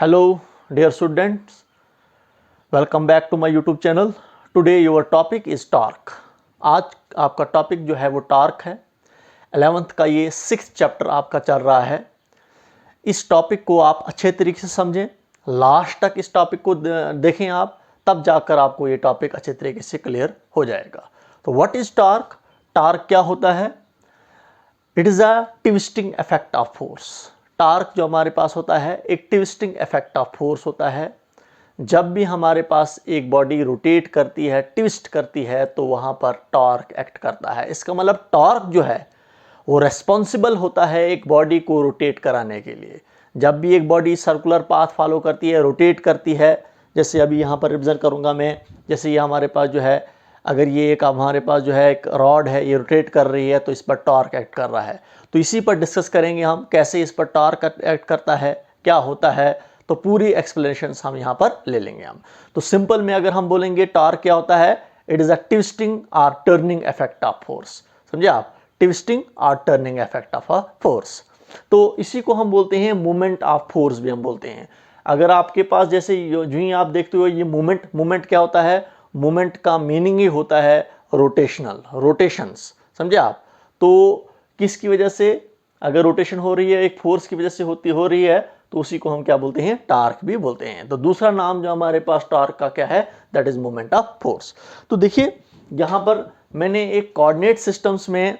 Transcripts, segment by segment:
Hello, dear students. Welcome back to my YouTube channel. Today your topic is torque. आज आपका topic जो है वो टॉर्क है। 11th का ये 6th चैप्टर आपका चल रहा है। इस टॉपिक को आप अच्छे तरीके से समझें, लास्ट तक इस टॉपिक को देखें आप, तब जाकर आपको ये टॉपिक अच्छे तरीके से क्लियर हो जाएगा। तो व्हाट इज टॉर्क? टॉर्क क्या होता है? It is a twisting effect of force. Torque जो हमारे पास होता है एक ट्विस्टिंग इफेक्ट ऑफ फोर्स होता है। जब भी हमारे पास एक बॉडी रोटेट करती है, ट्विस्ट करती है, तो वहाँ पर टॉर्क एक्ट करता है। इसका मतलब टॉर्क जो है वो रेस्पॉन्सिबल होता है एक बॉडी को रोटेट कराने के लिए। जब भी एक बॉडी सर्कुलर पाथ फॉलो करती है, रोटेट करती है, जैसे अभी यहाँ पर रिप्रेजेंट करूँगा मैं, जैसे ये हमारे पास जो है, अगर ये एक हमारे पास जो है एक रॉड है, ये रोटेट कर रही है, तो इस पर टॉर्क एक्ट कर रहा है। तो इसी पर डिस्कस करेंगे हम, कैसे इस पर टॉर्क एक्ट करता है, क्या होता है, तो पूरी एक्सप्लेनेशन हम यहाँ पर ले लेंगे हम। तो सिंपल में अगर हम बोलेंगे टॉर्क क्या होता है, इट इज़ अ ट्विस्टिंग और टर्निंग इफेक्ट ऑफ फोर्स। समझे आप? ट्विस्टिंग और turning effect of a force. तो इसी को हम बोलते हैं मूवमेंट ऑफ फोर्स भी हम बोलते हैं। अगर आपके पास जैसे जो ही आप देखते हो ये मूवमेंट क्या होता है? मूवमेंट का मीनिंग ही होता है रोटेशनल, रोटेशंस। समझे आप? तो किसकी वजह से अगर रोटेशन हो रही है, एक फोर्स की वजह से हो रही है, तो उसी को हम क्या बोलते हैं? टॉर्क भी बोलते हैं। तो दूसरा नाम जो हमारे पास टॉर्क का क्या है? That is movement of force. तो देखिए यहां पर मैंने एक कोऑर्डिनेट सिस्टम्स में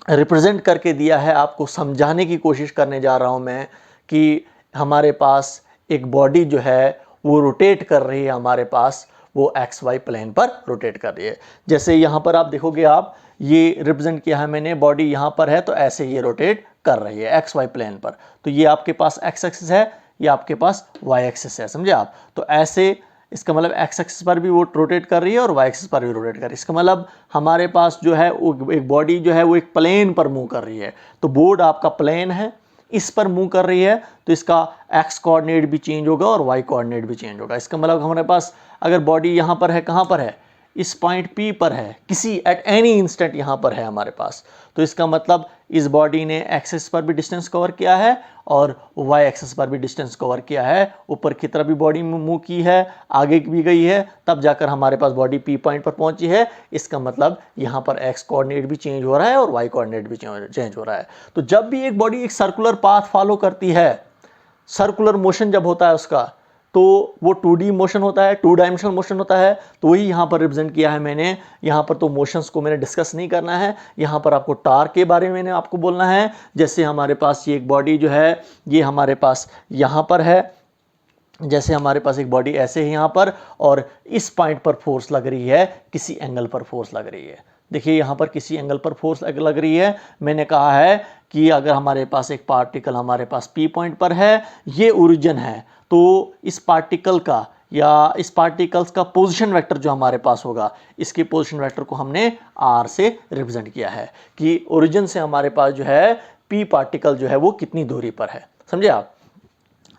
रिप्रेजेंट करके दिया है, आपको समझाने की कोशिश करने जा रहा हूं मैं कि हमारे पास एक बॉडी जो है वो रोटेट कर रही है, हमारे पास वो एक्स वाई प्लेन पर रोटेट कर रही है। जैसे यहाँ पर आप देखोगे, आप ये रिप्रेजेंट किया है मैंने, बॉडी यहाँ पर है तो ऐसे ये रोटेट कर रही है एक्स वाई प्लेन पर। तो ये आपके पास एक्स एक्सिस है, ये आपके पास वाई एक्सिस है। समझे आप? तो ऐसे इसका मतलब एक्स एक्सिस पर भी वो रोटेट कर रही है और वाई एक्सिस पर भी रोटेट कर रही है। इसका मतलब हमारे पास जो है एक बॉडी जो है वो एक प्लेन पर मूव कर रही है। तो बोर्ड आपका प्लेन है, इस पर मूव कर रही है, तो इसका एक्स कोऑर्डिनेट भी चेंज होगा और वाई कोऑर्डिनेट भी चेंज होगा। इसका मतलब हमारे पास अगर बॉडी यहाँ पर है, कहाँ पर है? इस पॉइंट P पर है, किसी एट एनी इंस्टेंट यहाँ पर है हमारे पास, तो इसका मतलब इस बॉडी ने एक्सिस पर भी डिस्टेंस कवर किया है और वाई एक्सिस पर भी डिस्टेंस कवर किया है। ऊपर की तरफ भी बॉडी मूव की है, आगे भी गई है, तब जाकर हमारे पास बॉडी P पॉइंट पर पहुंची है। इसका मतलब यहाँ पर एक्स कोऑर्डिनेट भी चेंज हो रहा है और वाई कोऑर्डिनेट भी चेंज हो रहा है। तो जब भी एक बॉडी एक सर्कुलर पाथ फॉलो करती है, सर्कुलर मोशन जब होता है उसका, तो वो 2D मोशन होता है, 2 डायमेंशनल मोशन होता है। तो वही यहाँ पर रिप्रेजेंट किया है मैंने। यहाँ पर तो मोशंस को मैंने डिस्कस नहीं करना है, यहाँ पर आपको टॉर्क के बारे में मैंने आपको बोलना है। जैसे हमारे पास ये एक बॉडी जो है, ये हमारे पास यहाँ पर है, जैसे हमारे पास एक बॉडी ऐसे है यहाँ पर, और इस पॉइंट पर फोर्स लग रही है, किसी एंगल पर फोर्स लग रही है। देखिए यहाँ पर किसी एंगल पर फोर्स लग रही है। मैंने कहा है कि अगर हमारे पास एक पार्टिकल हमारे पास P पॉइंट पर है, ये ओरिजिन है, तो इस पार्टिकल का या इस पार्टिकल्स का पोजीशन वेक्टर जो हमारे पास होगा, इसके पोजीशन वेक्टर को हमने R से रिप्रेजेंट किया है कि ओरिजिन से हमारे पास जो है P पार्टिकल जो है वो कितनी दूरी पर है। समझे आप?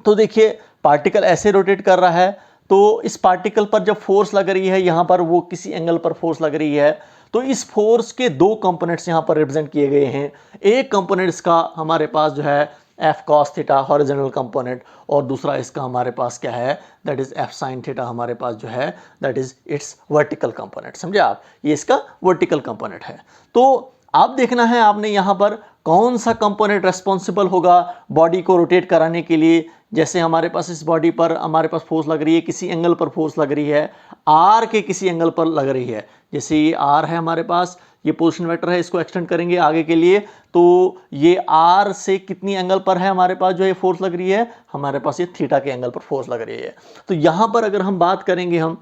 तो देखिए पार्टिकल ऐसे रोटेट कर रहा है, तो इस पार्टिकल पर जब फोर्स लग रही है, यहाँ पर वो किसी एंगल पर फोर्स लग रही है, तो इस फोर्स के 2 कंपोनेंट्स यहाँ पर रिप्रेजेंट किए गए हैं। एक कंपोनेंट इसका हमारे पास जो है F cos theta horizontal component, और दूसरा इसका हमारे पास क्या है? That is F sine theta हमारे पास जो है, that is it's vertical component. समझे आप? ये इसका वर्टिकल कंपोनेंट है। तो आप देखना है आपने यहाँ पर कौन सा कंपोनेंट रेस्पॉन्सिबल होगा बॉडी को रोटेट कराने के लिए। जैसे हमारे पास इस बॉडी पर हमारे पास फोर्स लग रही है, किसी एंगल पर फोर्स लग रही है, आर के किसी एंगल पर लग रही है। जैसे ये आर है हमारे पास, ये पोजीशन वेक्टर है, इसको एक्सटेंड करेंगे आगे के लिए, तो ये आर से कितनी एंगल पर है हमारे पास जो ये फोर्स लग रही है? हमारे पास ये थीटा के एंगल पर फोर्स लग रही है। तो यहाँ पर अगर हम बात करेंगे, हम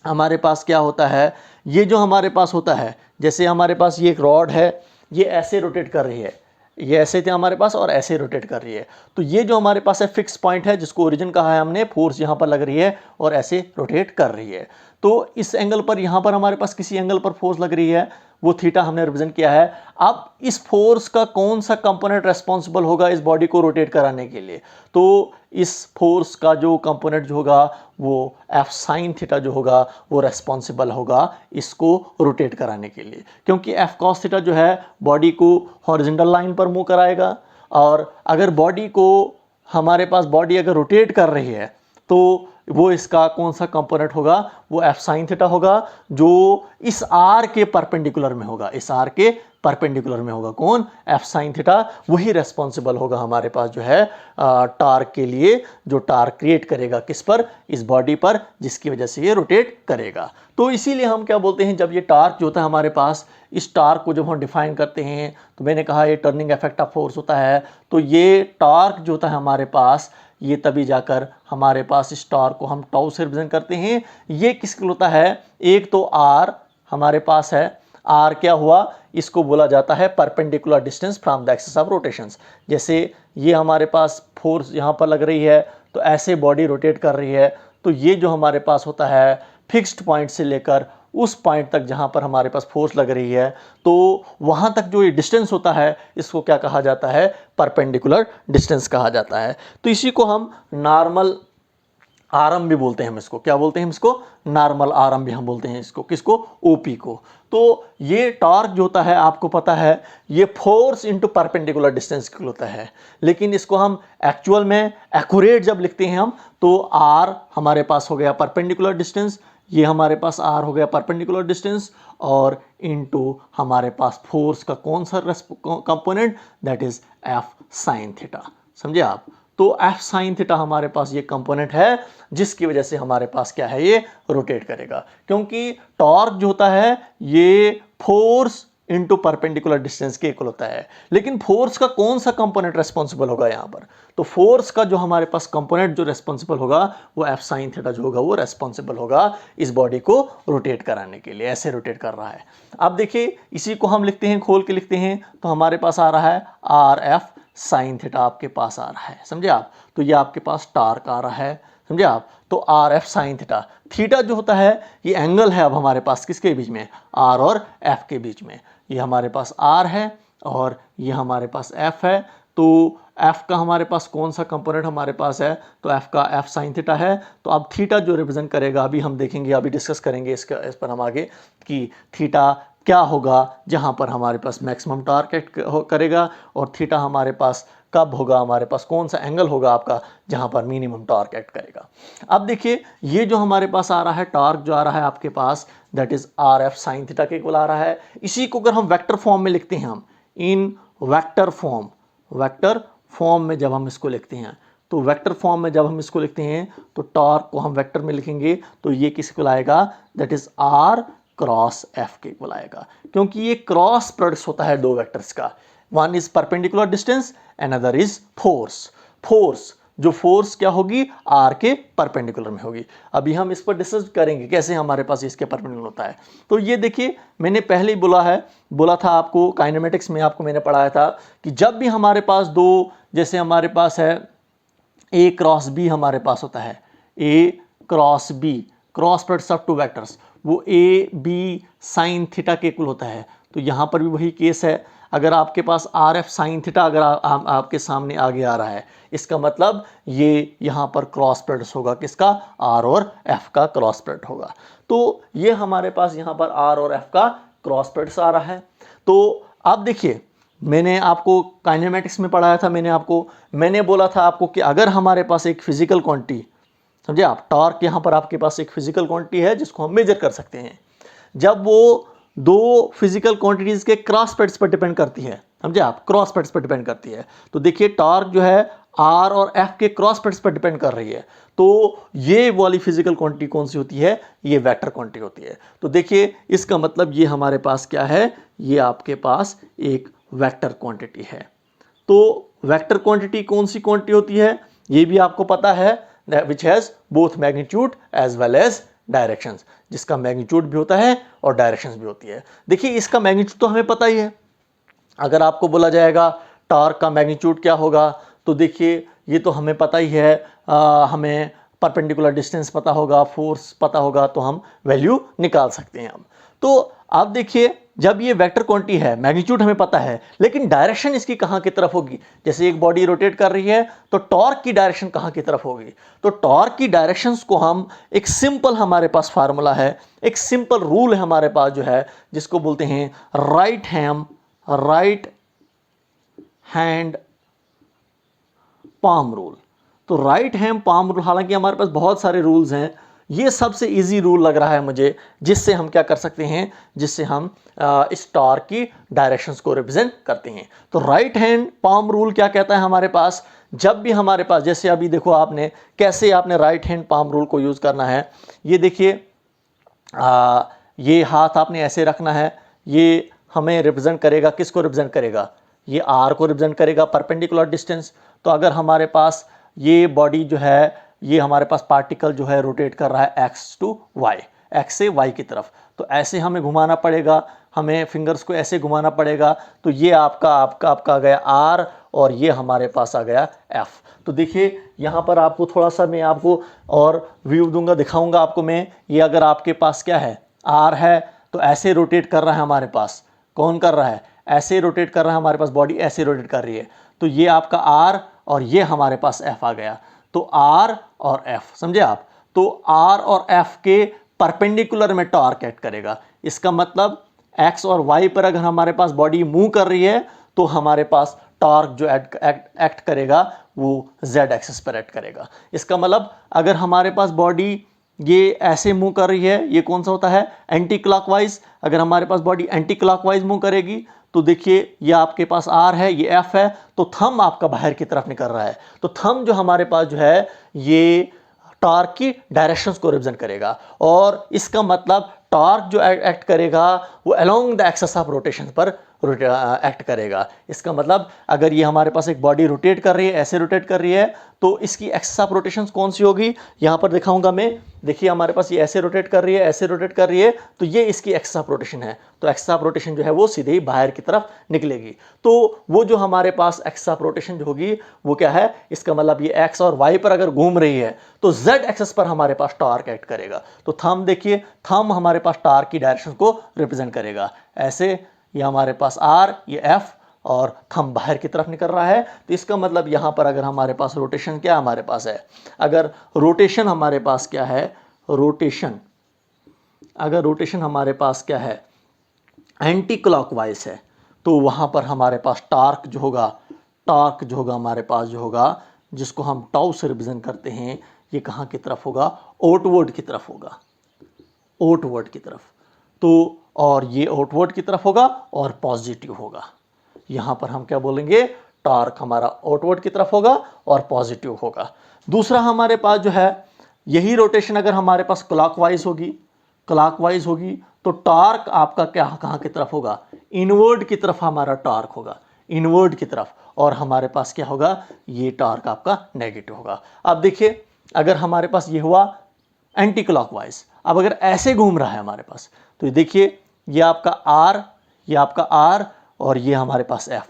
हमारे पास क्या होता है, ये जो हमारे पास होता है, जैसे हमारे पास ये एक रॉड है, ये ऐसे रोटेट कर रही है, ये ऐसे थे हमारे पास और ऐसे रोटेट कर रही है। तो ये जो हमारे पास है फिक्स पॉइंट है, जिसको ओरिजिन कहा है हमने, फोर्स यहाँ पर लग रही है और ऐसे रोटेट कर रही है। तो इस एंगल पर यहाँ पर हमारे पास किसी एंगल पर फोर्स लग रही है, वो थीटा हमने रिप्रेजेंट किया है। अब इस फोर्स का कौन सा कंपोनेंट रेस्पॉन्सिबल होगा इस बॉडी को रोटेट कराने के लिए? तो इस फोर्स का जो कंपोनेंट जो होगा वो एफ साइन थीटा जो होगा वो रेस्पॉन्सिबल होगा इसको रोटेट कराने के लिए, क्योंकि एफ कॉस थीटा जो है बॉडी को हॉरिजॉन्टल लाइन पर मूव कराएगा, और अगर बॉडी को हमारे पास बॉडी अगर रोटेट कर रही है तो वो इसका कौन सा कंपोनेंट होगा, वो एफ साइन थीटा होगा, जो इस आर के परपेंडिकुलर में होगा, इस आर के परपेंडिकुलर में होगा। कौन? F sine theta. वही रेस्पॉन्सिबल होगा हमारे पास जो है टार्क के लिए, जो टार्क क्रिएट करेगा किस पर, इस बॉडी पर, जिसकी वजह से ये रोटेट करेगा। तो इसीलिए हम क्या बोलते हैं, जब ये टार्क जो होता है हमारे पास, इस टार्क को जब हम डिफाइन करते हैं तो मैंने कहा ये टर्निंग इफेक्ट ऑफ फोर्स होता है। तो ये टार्क जो होता है हमारे पास, ये तभी जाकर हमारे पास इस टार्क को हम टाउ से रिप्रेजेंट करते हैं। ये किसके होता है, एक तो आर हमारे पास है, आर क्या हुआ, इसको बोला जाता है perpendicular distance from the axis of rotations. जैसे ये हमारे पास फोर्स यहाँ पर लग रही है तो ऐसे बॉडी रोटेट कर रही है, तो ये जो हमारे पास होता है फिक्स्ड पॉइंट से लेकर उस पॉइंट तक जहाँ पर हमारे पास फोर्स लग रही है, तो वहाँ तक जो ये डिस्टेंस होता है इसको क्या कहा जाता है, परपेंडिकुलर डिस्टेंस कहा जाता है। तो इसी को हम नॉर्मल आरम भी बोलते हैं, हम इसको क्या बोलते हैं, इसको नॉर्मल आरम भी हम बोलते हैं, इसको किसको, ओपी को। तो ये टॉर्क जो होता है आपको पता है ये फोर्स इनटू परपेंडिकुलर डिस्टेंस की होता है, लेकिन इसको हम एक्चुअल में एक्यूरेट जब लिखते हैं हम, तो आर हमारे पास हो गया परपेंडिकुलर डिस्टेंस, ये हमारे पास आर हो गया परपेंडिकुलर डिस्टेंस, और इनटू हमारे पास फोर्स का कौन सा component, that is F sine theta. समझे आप? तो एफ साइन थीटा हमारे पास ये कंपोनेंट है जिसकी वजह से हमारे पास क्या है, ये रोटेट करेगा, क्योंकि टॉर्क जो होता है ये फोर्स इनटू परपेंडिकुलर डिस्टेंस के इक्वल होता है। लेकिन फोर्स का कौन सा कंपोनेंट रेस्पॉन्सिबल होगा यहाँ पर, तो फोर्स का जो हमारे पास कंपोनेंट जो रेस्पॉन्सिबल होगा वो एफ साइन थीटा जो होगा वो रेस्पॉन्सिबल होगा इस बॉडी को रोटेट कराने के लिए। ऐसे रोटेट कर रहा है। अब देखिए इसी को हम लिखते हैं, खोल के लिखते हैं, तो हमारे पास आ रहा है आर एफ साइन थीटा आपके पास आ रहा है। समझे आप? तो ये आपके पास टार्क आ रहा है, समझे आप? तो are F sine theta, theta जो होता है ये एंगल है अब हमारे पास किसके बीच में, आर और एफ के बीच में। ये हमारे पास आर है और ये हमारे पास एफ है। तो एफ का हमारे पास कौन सा कंपोनेंट हमारे पास है, तो एफ का एफ साइन थीटा है। तो अब थीटा जो रिप्रेजेंट करेगा, अभी हम देखेंगे, अभी डिस्कस करेंगे इस पर हम आगे कि थीटा क्या होगा जहां पर हमारे पास मैक्सिमम टार्क एक्ट करेगा, और थीटा हमारे पास कब होगा, हमारे पास कौन सा एंगल होगा आपका जहां पर मिनिमम टार्क एक्ट करेगा। अब देखिए ये जो हमारे पास आ रहा है टार्क जो आ रहा है आपके पास, that is R F sine theta के इक्वल आ रहा है। इसी को अगर हम वेक्टर फॉर्म में लिखते हैं, हम इन वेक्टर फॉर्म में जब हम इसको लिखते हैं, तो वेक्टर फॉर्म में जब हम इसको लिखते हैं तो टॉर्क को हम वेक्टर में लिखेंगे तो ये किस इक्वल आएगा, that is R cross F के इक्वल आएगा, क्योंकि ये क्रॉस प्रोडक्ट होता है दो वेक्टर्स का। One is perpendicular distance, another is force. Force जो फोर्स क्या होगी, आर के परपेंडिकुलर में होगी। अभी हम इस पर डिस्कस करेंगे कैसे हमारे पास इसके परपेंडिकुलर होता है। तो ये देखिए मैंने पहले ही बोला था आपको, काइनेमेटिक्स में आपको मैंने पढ़ाया था कि जब भी हमारे पास दो, जैसे हमारे पास है ए क्रॉस बी, हमारे पास होता है A cross B, cross product of two vectors, वो ए बी साइन थीटा के इक्वल होता है। तो यहाँ पर भी वही केस है। अगर आपके पास आर एफ साइन थीटा अगर आपके सामने आगे आ रहा है, इसका मतलब ये यहाँ पर क्रॉस प्रोडक्ट होगा किसका, आर और एफ का क्रॉस प्रोडक्ट होगा। तो ये हमारे पास यहाँ पर आर और एफ का क्रॉस प्रोडक्ट आ रहा है। तो अब देखिए मैंने आपको काइनेमेटिक्स में पढ़ाया था, मैंने बोला था आपको कि अगर हमारे पास एक फिजिकल क्वांटिटी, समझे आप, टॉर्क यहाँ पर आपके पास एक फिजिकल क्वांटिटी है जिसको हम मेजर कर सकते हैं, जब वो दो फिजिकल क्वांटिटीज के क्रॉस प्रोडक्ट्स पर डिपेंड करती है, समझे आप, क्रॉस प्रोडक्ट्स पर डिपेंड करती है। तो देखिए टॉर्क जो है आर और एफ के क्रॉस प्रोडक्ट्स पर डिपेंड कर रही है। तो ये वाली फिजिकल क्वांटिटी कौन सी होती है, ये वेक्टर क्वांटिटी होती है। तो देखिए इसका मतलब ये हमारे पास क्या है, ये आपके पास एक वेक्टर क्वांटिटी है। तो वेक्टर क्वांटिटी कौन सी क्वांटिटी होती है, ये भी आपको पता है, which has both magnitude as well as directions, जिसका मैग्नीट्यूड भी होता है और डायरेक्शंस भी होती है। देखिए इसका मैग्नीट्यूड तो हमें पता ही है। अगर आपको बोला जाएगा टॉर्क का मैग्नीट्यूड क्या होगा, तो देखिए ये तो हमें पता ही है, हमें परपेंडिकुलर डिस्टेंस पता होगा, फोर्स पता होगा, तो हम वैल्यू निकाल सकते हैं हम। तो आप देखिए जब ये वेक्टर क्वांटिटी है, मैग्नीट्यूड हमें पता है, लेकिन डायरेक्शन इसकी कहाँ की तरफ होगी। जैसे एक बॉडी रोटेट कर रही है तो टॉर्क की डायरेक्शन कहाँ की तरफ होगी, तो टॉर्क की डायरेक्शंस को हम एक सिंपल, हमारे पास फार्मूला है, एक सिंपल रूल है हमारे पास जो है, जिसको बोलते हैं राइट हैंड पाम रूल। तो राइट हैंड पाम रूल, हालांकि हमारे पास बहुत सारे रूल्स हैं, ये सबसे इजी रूल लग रहा है मुझे, जिससे हम क्या कर सकते हैं, जिससे हम इस टॉर्क की डायरेक्शंस को रिप्रेजेंट करते हैं। तो राइट हैंड पाम रूल क्या कहता है हमारे पास, जब भी हमारे पास, जैसे अभी देखो आपने कैसे आपने राइट हैंड पाम रूल को यूज करना है। ये देखिए, ये हाथ आपने ऐसे रखना है, ये हमें रिप्रेजेंट करेगा, किसको रिप्रेजेंट करेगा, ये आर को रिप्रेजेंट करेगा, परपेंडिकुलर डिस्टेंस। तो अगर हमारे पास ये बॉडी जो है, ये हमारे पास पार्टिकल जो है रोटेट कर रहा है एक्स टू वाई, एक्स से वाई की तरफ, तो ऐसे हमें घुमाना पड़ेगा, हमें फिंगर्स को ऐसे घुमाना पड़ेगा। तो ये आपका आ गया आर, और ये हमारे पास आ गया एफ। तो देखिए यहाँ पर आपको थोड़ा सा मैं आपको और व्यू दूंगा, दिखाऊंगा आपको मैं। ये अगर आपके पास क्या है, आर है, तो ऐसे रोटेट कर रहा है हमारे पास, कौन कर रहा है, ऐसे रोटेट कर रहा है हमारे पास, बॉडी ऐसे रोटेट कर रही है। तो ये आपका आर और ये हमारे पास एफ आ गया। तो आर और एफ, समझे आप। तो आर और एफ के परपेंडिकुलर में टॉर्क एक्ट करेगा। इसका मतलब एक्स और वाई पर अगर हमारे पास बॉडी मूव कर रही है, तो हमारे पास टॉर्क जो एक्ट करेगा वो जेड एक्सिस पर एक्ट करेगा। इसका मतलब अगर हमारे पास बॉडी ये ऐसे मूव कर रही है, ये कौन सा होता है, एंटी क्लॉकवाइज। अगर हमारे पास बॉडी एंटी क्लॉकवाइज मूव करेगी, तो देखिए ये आपके पास आर है, ये एफ है, तो थंब आपका बाहर की तरफ निकल रहा है। तो थंब जो हमारे पास जो है, ये टॉर्क की डायरेक्शंस को रिप्रेजेंट करेगा। और इसका मतलब टॉर्क जो एक्ट करेगा वो along the axis of rotation पर एक्ट करेगा। इसका मतलब अगर ये हमारे पास एक बॉडी रोटेट कर रही है, ऐसे रोटेट कर रही है, तो इसकी एक्सिस ऑफ रोटेशन कौन सी होगी, यहां पर दिखाऊंगा मैं। देखिए हमारे पास ये ऐसे रोटेट कर रही है, ऐसे रोटेट कर रही है, तो ये इसकी एक्सिस ऑफ रोटेशन है। तो एक्सिस ऑफ रोटेशन जो है वो सीधे ही बाहर की तरफ निकलेगी। तो वो जो हमारे पास एक्सिस ऑफ रोटेशन जो होगी वो क्या है, इसका मतलब ये एक्स और वाई पर अगर घूम रही है, तो जेड एक्सिस पर हमारे पास टॉर्क एक्ट करेगा। तो थंब देखिए, थंब हमारे पास टॉर्क की डायरेक्शन को रिप्रेजेंट करेगा। ऐसे ये हमारे पास आर, ये एफ, और थंब बाहर की तरफ निकल रहा है। तो इसका मतलब यहां पर अगर हमारे पास रोटेशन क्या हमारे पास है, अगर रोटेशन हमारे पास क्या है, रोटेशन, अगर रोटेशन हमारे पास क्या है, एंटी क्लॉकवाइज है, तो वहां पर हमारे पास टॉर्क जो होगा, टॉर्क जो होगा हमारे पास जो होगा, जिसको हम टाउ से रिप्रेजेंट करते हैं, ये कहां की तरफ होगा, आउटवर्ड की तरफ होगा, आउटवर्ड की तरफ। तो और ये आउटवर्ड की तरफ होगा और पॉजिटिव होगा। यहां पर हम क्या बोलेंगे, टॉर्क हमारा आउटवर्ड की तरफ होगा और पॉजिटिव होगा। दूसरा हमारे पास जो है, यही रोटेशन अगर हमारे पास क्लॉकवाइज होगी, क्लॉकवाइज होगी, तो टॉर्क आपका क्या कहां की तरफ होगा, इनवर्ड की तरफ हमारा टॉर्क होगा, इनवर्ड की तरफ। और हमारे पास क्या होगा, ये टॉर्क आपका नेगेटिव होगा। अब देखिए अगर हमारे पास ये हुआ एंटी क्लॉकवाइज, अब अगर ऐसे घूम रहा है हमारे पास, तो देखिए ये आपका आर, ये आपका आर, और ये हमारे पास एफ,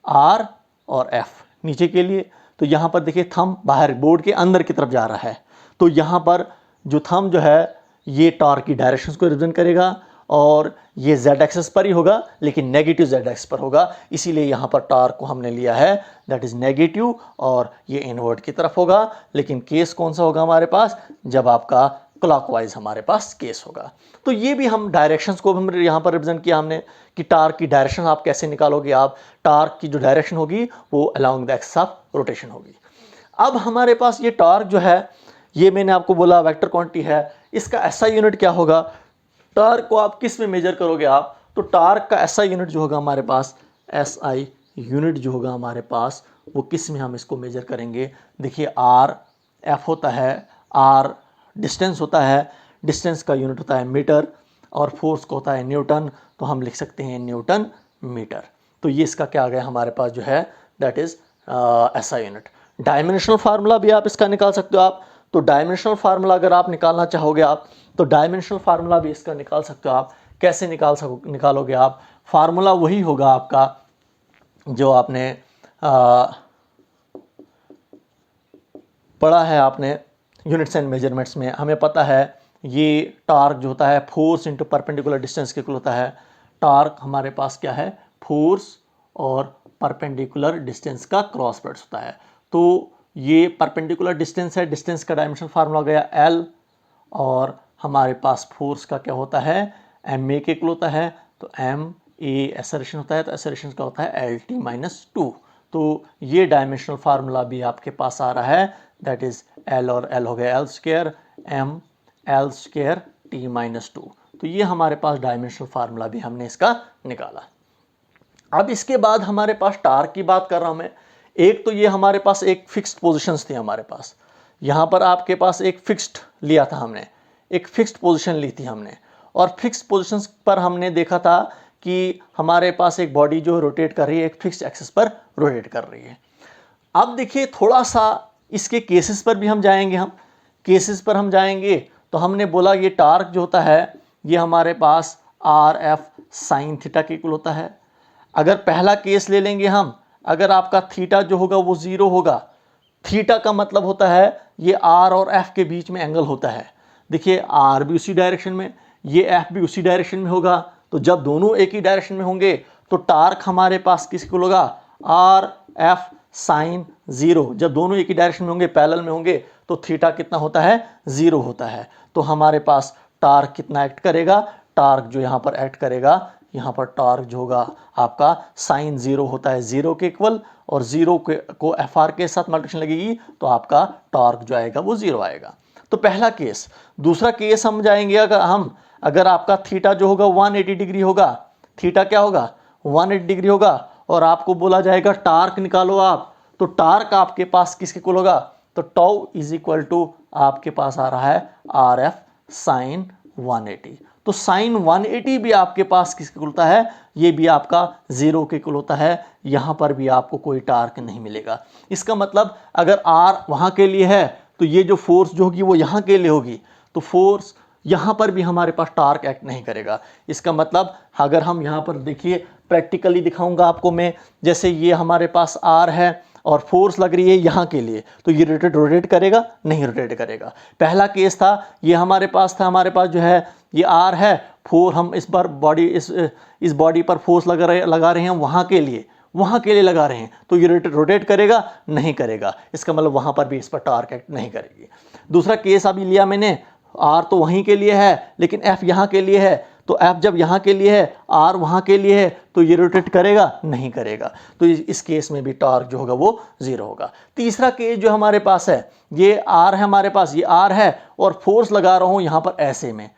आर और एफ नीचे के लिए। तो यहां पर देखिए थंब बाहर बोर्ड के अंदर की तरफ जा रहा है। तो यहां पर जो थंब जो है, ये टॉर्क की डायरेक्शंस को रिप्रेजेंट करेगा, और ये जेड एक्सिस पर ही होगा, लेकिन नेगेटिव जेड एक्सिस पर होगा। इसीलिए यहां पर टॉर्क को हमने लिया है दैट इज नेगेटिव, और ये इनवर्ट की तरफ होगा। लेकिन केस कौन सा होगा हमारे पास, जब आपका क्लॉकवाइज हमारे पास केस होगा। तो ये भी हम डायरेक्शंस को हम यहाँ पर रिप्रेजेंट किया हमने कि टॉर्क की डायरेक्शन आप कैसे निकालोगे, आप टॉर्क की जो डायरेक्शन होगी वो along the axis of rotation होगी। अब हमारे पास ये टॉर्क जो है, ये मैंने आपको बोला वेक्टर क्वांटिटी है, इसका एसआई यूनिट क्या होगा, टॉर्क को आप किस में मेजर करोगे आप, तो टॉर्क का एसआई यूनिट जो होगा हमारे पास, एसआई यूनिट जो होगा हमारे पास, वो किस में हम इसको मेजर करेंगे। देखिए आर एफ होता है, आर डिस्टेंस होता है, डिस्टेंस का यूनिट होता है मीटर, और फोर्स का होता है न्यूटन। तो हम लिख सकते हैं न्यूटन मीटर। तो ये इसका क्या आ गया हमारे पास जो है, that is SI unit. Dimensional formula भी आप इसका निकाल सकते हो आप। तो डायमेंशनल फार्मूला अगर आप निकालना चाहोगे आप, तो डायमेंशनल फार्मूला भी इसका निकाल सकते हो आप। कैसे निकालोगे आप, फार्मूला वही होगा आपका जो आपने पढ़ा है आपने यूनिट्स एंड मेजरमेंट्स में। हमें पता है ये टॉर्क जो होता है फोर्स इंटू परपेंडिकुलर डिस्टेंस के इक्वल होता है। टॉर्क हमारे पास क्या है, फोर्स और परपेंडिकुलर डिस्टेंस का क्रॉस प्रोडक्ट होता है। तो ये परपेंडिकुलर डिस्टेंस है, डिस्टेंस का डायमेंशनल फार्मूला गया एल, और हमारे पास फोर्स का क्या होता है, एम ए के इक्वल होता है। तो एम ए एक्सेलरेशन होता है, तो एक्सेलरेशन का होता है एल टी माइनस टू। तो ये डायमेंशनल फार्मूला भी आपके पास आ रहा है, दैट इज एल, और एल हो गया L square M L square T minus 2। तो ये हमारे पास डायमेंशनल फार्मूला भी हमने इसका निकाला। अब इसके बाद हमारे पास टार्क की बात कर रहा हूं मैं। एक तो ये हमारे पास एक फिक्स्ड पोजीशंस थी हमारे पास, यहां पर आपके पास एक फिक्स्ड लिया था हमने, एक फिक्स्ड पोजीशन ली थी हमने, और फिक्स्ड पोजीशंस पर हमने देखा था कि हमारे पास एक बॉडी जो रोटेट कर रही है, एक फिक्स्ड एक्सिस पर रोटेट कर रही है। अब देखिए थोड़ा सा इसके केसेस पर भी हम जाएंगे, हम केसेस पर हम जाएंगे तो हमने बोला ये टार्क जो होता है ये हमारे पास आर एफ साइन थीटा के इक्वल होता है। अगर पहला केस ले लेंगे हम, अगर आपका थीटा जो होगा वो 0 होगा, थीटा का मतलब होता है ये आर और एफ के बीच में एंगल होता है। देखिए आर भी उसी डायरेक्शन में, ये एफ भी उसी डायरेक्शन में होगा, तो जब दोनों एक ही डायरेक्शन में होंगे तो टार्क हमारे पास किसको होगा, आर एफ साइन 0। जब दोनों एक ही डायरेक्शन में होंगे, पैरेलल में होंगे, तो थीटा कितना होता है, 0 होता है। तो हमारे पास टार्क कितना एक्ट करेगा, टार्क जो यहाँ पर एक्ट करेगा, यहाँ पर टार्क जो होगा आपका साइन 0 होता है 0 के इक्वल, और 0 को एफ आर के साथ मल्टीप्लिकेशन लगेगी तो आपका टार्क जो आएगा वो 0 आएगा। तो पहला केस। दूसरा केस हम जाएंगे, अगर आपका थीटा जो होगा 180 डिग्री होगा, थीटा क्या होगा 180 डिग्री होगा, और आपको बोला जाएगा टार्क निकालो आप, तो टार्क आपके पास किसके इक्वल होगा, तो टाउ इज इक्वल टू आपके पास आ रहा है आर एफ साइन 180। तो साइन 180 भी आपके पास किसके इक्वल होता है, ये भी आपका 0 के इक्वल होता है। यहां पर भी आपको कोई टार्क नहीं मिलेगा। इसका मतलब अगर आर वहां के लिए है तो ये जो फोर्स जो होगी वो यहां के लिए होगी, तो फोर्स यहां पर भी हमारे पास टार्क एक्ट नहीं करेगा। इसका मतलब अगर हम यहां पर देखिए, प्रैक्टिकली दिखाऊंगा आपको मैं, जैसे ये हमारे पास आर है और फोर्स लग रही है यहाँ के लिए, तो ये रोटेट करेगा, नहीं रोटेट करेगा। पहला केस था ये हमारे पास जो है ये आर है, फोर हम इस बार बॉडी इस बॉडी पर फोर्स लगा रहे हैं वहाँ के लिए लगा रहे हैं, तो ये रोटेट करेगा, नहीं करेगा। इसका मतलब वहाँ पर भी इस पर टार्क एक्ट नहीं करेगी। दूसरा केस अभी लिया मैंने, आर तो वहीं के लिए है लेकिन एफ यहाँ के लिए है, तो एफ जब यहाँ के लिए है, आर वहाँ के लिए है, तो ये रोटेट करेगा, नहीं करेगा। तो इस केस में भी टॉर्क जो होगा वो 0 होगा। तीसरा केस जो हमारे पास है, ये आर है हमारे पास, ये आर है और फोर्स लगा रहा हूँ यहाँ पर ऐसे में,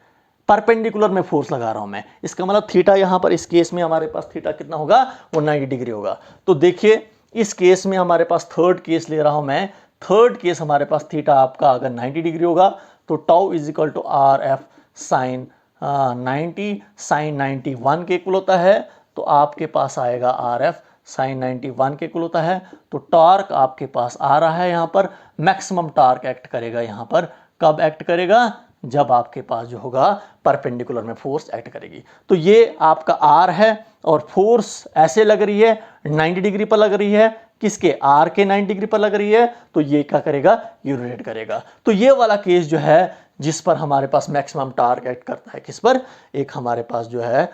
परपेंडिकुलर में फोर्स लगा रहा हूँ मैं। इसका मतलब थीटा यहाँ पर इस केस में हमारे पास थीटा कितना होगा, वो 90 डिग्री होगा। तो देखिए इस केस में हमारे पास थर्ड केस ले रहा हूँ मैं, थर्ड केस हमारे पास थीटा आपका अगर 90 डिग्री होगा तो tau is equal to R F sine 90 sine 91 के इक्वल होता है, तो आपके पास आएगा आर एफ साइन 91 के इक्वल होता है। तो टॉर्क आपके पास आ रहा है, यहाँ पर मैक्सिमम टॉर्क एक्ट करेगा। यहाँ पर कब एक्ट करेगा, जब आपके पास जो होगा परपेंडिकुलर में फोर्स एक्ट करेगी। तो ये आपका आर है और फोर्स ऐसे लग रही है 90 डिग्री पर लग रही है, किसके, आर के 90 डिग्री पर लग रही है, तो ये क्या करेगा, ये रोटेट करेगा। तो ये वाला केस जो है जिस पर हमारे पास मैक्सिमम टॉर्क एक्ट करता है, किस पर, एक हमारे पास जो है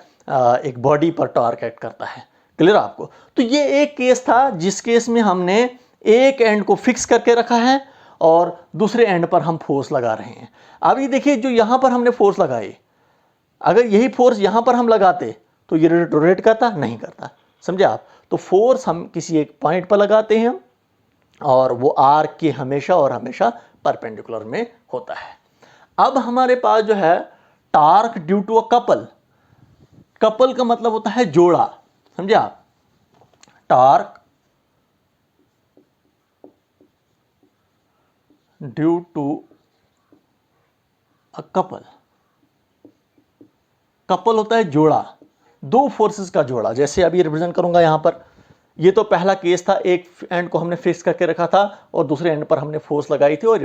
एक बॉडी पर टॉर्क एक्ट करता है। क्लियर आपको। तो ये एक केस था जिस केस में हमने एक एंड को फिक्स करके रखा है और दूसरे एंड पर हम फोर्स लगा रहे हैं। अभी देखिए जो यहां पर हमने फोर्स लगाई, अगर यही फोर्स यहां पर हम लगाते तो ये रोटेट करता, नहीं करता, समझे आप। तो फोर्स हम किसी एक पॉइंट पर लगाते हैं और वो आर के हमेशा और हमेशा परपेंडिकुलर में होता है। अब हमारे पास जो है torque due to a couple, couple का मतलब होता है जोड़ा, समझे आप। Torque due to a couple, couple होता है जोड़ा, दो फोर्सेस का जोड़ा। जैसे अभी रिप्रेजेंट करूंगा यहां पर, ये तो पहला केस था, एक एंड को हमने फिक्स करके रखा था और दूसरे एंड पर हमने फोर्स लगाई थी और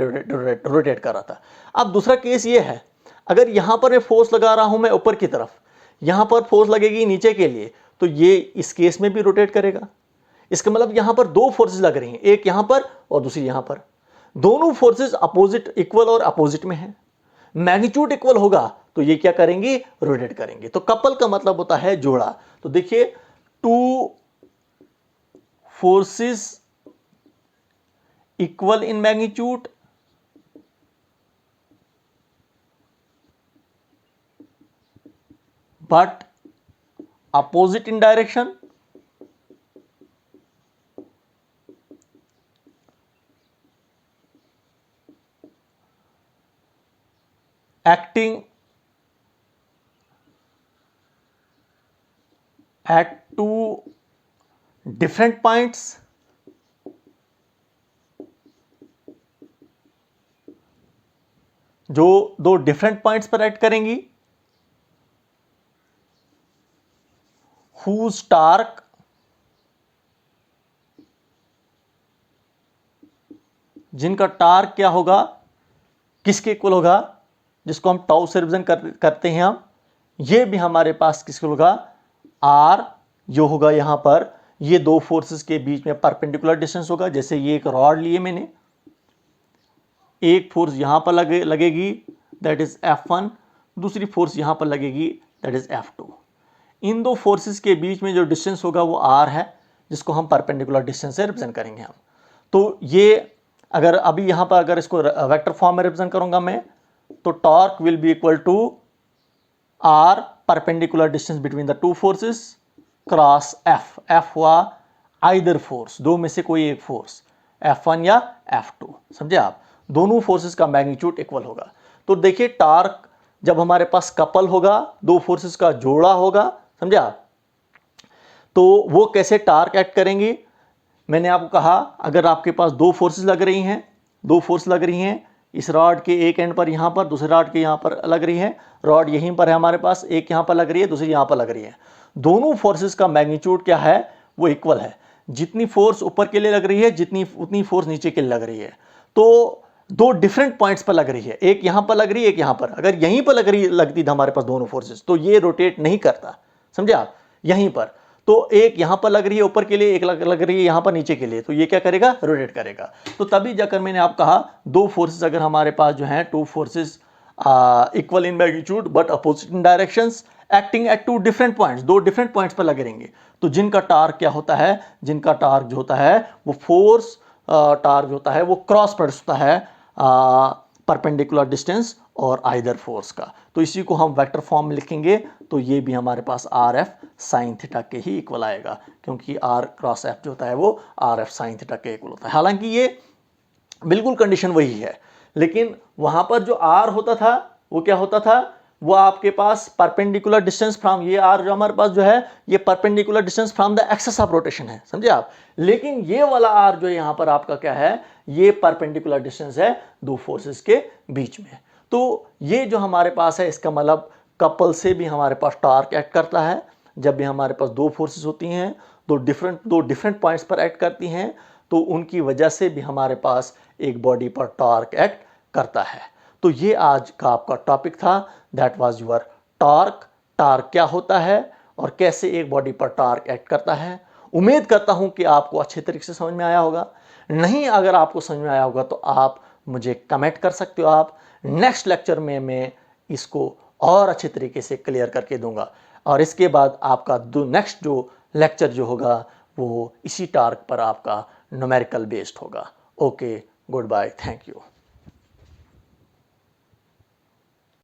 रोटेट कर रहा था। अब दूसरा केस ये है, अगर यहां पर मैं फोर्स लगा रहा हूं मैं ऊपर की तरफ, यहां पर फोर्स लगेगी नीचे के लिए, तो ये इस केस में भी रोटेट करेगा। इसका मतलब यहां पर दो फोर्सेस लग रही हैं, एक यहां पर और दूसरी यहां पर, दोनों फोर्सेस अपोजिट, इक्वल और अपोजिट में है, मैग्नीट्यूड इक्वल होगा तो ये क्या करेंगे, रोटेट करेंगे। तो कपल का मतलब होता है जोड़ा। तो देखिए two forces equal in magnitude but opposite in direction acting at two different points जो दो डिफरेंट पॉइंट्स पर एक्ट करेंगी, whose torque जिनका टार्क क्या होगा, किसके इक्वल होगा, जिसको हम टाउ से रिप्रेजेंट करते हैं हम, ये भी हमारे पास किसके होगा, आर जो होगा यहां पर ये दो फोर्सेस के बीच में परपेंडिकुलर डिस्टेंस होगा। जैसे ये एक रॉड लिए मैंने, एक फोर्स यहां पर लगेगी दैट इज F1, दूसरी फोर्स यहां पर लगेगी दैट इज F2। इन दो फोर्सेस के बीच में जो डिस्टेंस होगा वो आर है, जिसको हम परपेंडिकुलर डिस्टेंस से रिप्रेजेंट करेंगे हम। तो ये अगर अभी यहां पर अगर इसको वेक्टर फॉर्म में रिप्रेजेंट करूंगा मैं, तो torque will be equal to R perpendicular distance between the two forces cross F. F हुआ आइदर फोर्स, दो में से कोई एक फोर्स, F1 या F2, समझे आप, दोनों फोर्सेस का मैग्नीट्यूड इक्वल होगा। तो देखिए टार्क जब हमारे पास कपल होगा, दो फोर्सेस का जोड़ा होगा, समझे आप, तो वो कैसे टार्क एक्ट करेंगे। मैंने आपको कहा अगर आपके पास दो फोर्सेस लग रही हैं, दो फोर्स लग रही हैं, इस रॉड के एक एंड पर यहां पर, दूसरे रॉड के यहां पर लग रही है, रॉड यहीं पर है हमारे पास, एक यहां पर लग रही है, दूसरी यहां पर लग रही है, दोनों फोर्सेस का मैग्नीट्यूड क्या है, वो इक्वल है। जितनी फोर्स ऊपर के लिए लग रही है उतनी फोर्स नीचे के लिए लग रही है। तो दो डिफरेंट पॉइंट्स पर लग रही है, एक यहां पर लग रही है, एक यहां पर। अगर यहीं पर लगती थी हमारे पास दोनों फोर्सेस, तो ये रोटेट नहीं करता, समझे आप, यहीं पर। तो एक यहां पर लग रही है ऊपर के लिए, एक लग रही है यहां पर नीचे के लिए, तो ये क्या करेगा, रोटेट करेगा। तो तभी जाकर मैंने आप कहा दो फोर्सेस अगर हमारे पास जो है, two forces equal in magnitude but opposite in directions acting at two different points, दो डिफरेंट पॉइंट्स पर लगे रहेंगे, तो जिनका टार्क क्या होता है, जिनका टार्क जो होता है वो फोर्स टार्क जो होता है वो क्रॉस प्रोडक्ट होता है परपेंडिकुलर डिस्टेंस और आइदर फोर्स का। तो इसी को हम वेक्टर फॉर्म में लिखेंगे, तो ये भी हमारे पास आर एफ साइन थीटा के ही इक्वल आएगा, क्योंकि आर क्रॉस एफ जो होता है वो आर एफ साइन थीटा के इक्वल होता है। हालांकि ये बिल्कुल कंडीशन वही है, लेकिन वहां पर जो आर होता था वो क्या होता था, वो आपके पास परपेंडिकुलर डिस्टेंस फ्रॉम, ये आर जो हमारे पास जो है ये perpendicular distance from the axis of rotation है, समझे आप। लेकिन ये वाला आर जो यहां पर आपका क्या है, ये परपेंडिकुलर डिस्टेंस है दो फोर्सेस के बीच में। तो ये जो हमारे पास है, इसका मतलब कपल से भी हमारे पास टॉर्क एक्ट करता है। जब भी हमारे पास दो फोर्सेस होती हैं, दो डिफरेंट पॉइंट्स पर एक्ट करती हैं, तो उनकी वजह से भी हमारे पास एक बॉडी पर टॉर्क एक्ट करता है। तो ये आज का आपका टॉपिक था, that was your torque. Torque क्या होता है और कैसे एक बॉडी पर टॉर्क एक्ट करता है। उम्मीद करता हूं कि आपको अच्छे तरीके से समझ में आया होगा। नहीं अगर आपको समझ में आया होगा तो आप मुझे कमेंट कर सकते हो। आप नेक्स्ट लेक्चर में मैं इसको और अच्छे तरीके से क्लियर करके दूंगा, और इसके बाद आपका नेक्स्ट जो लेक्चर जो होगा वो इसी टॉर्क पर आपका न्यूमेरिकल बेस्ड होगा। Okay, good bye, thank you.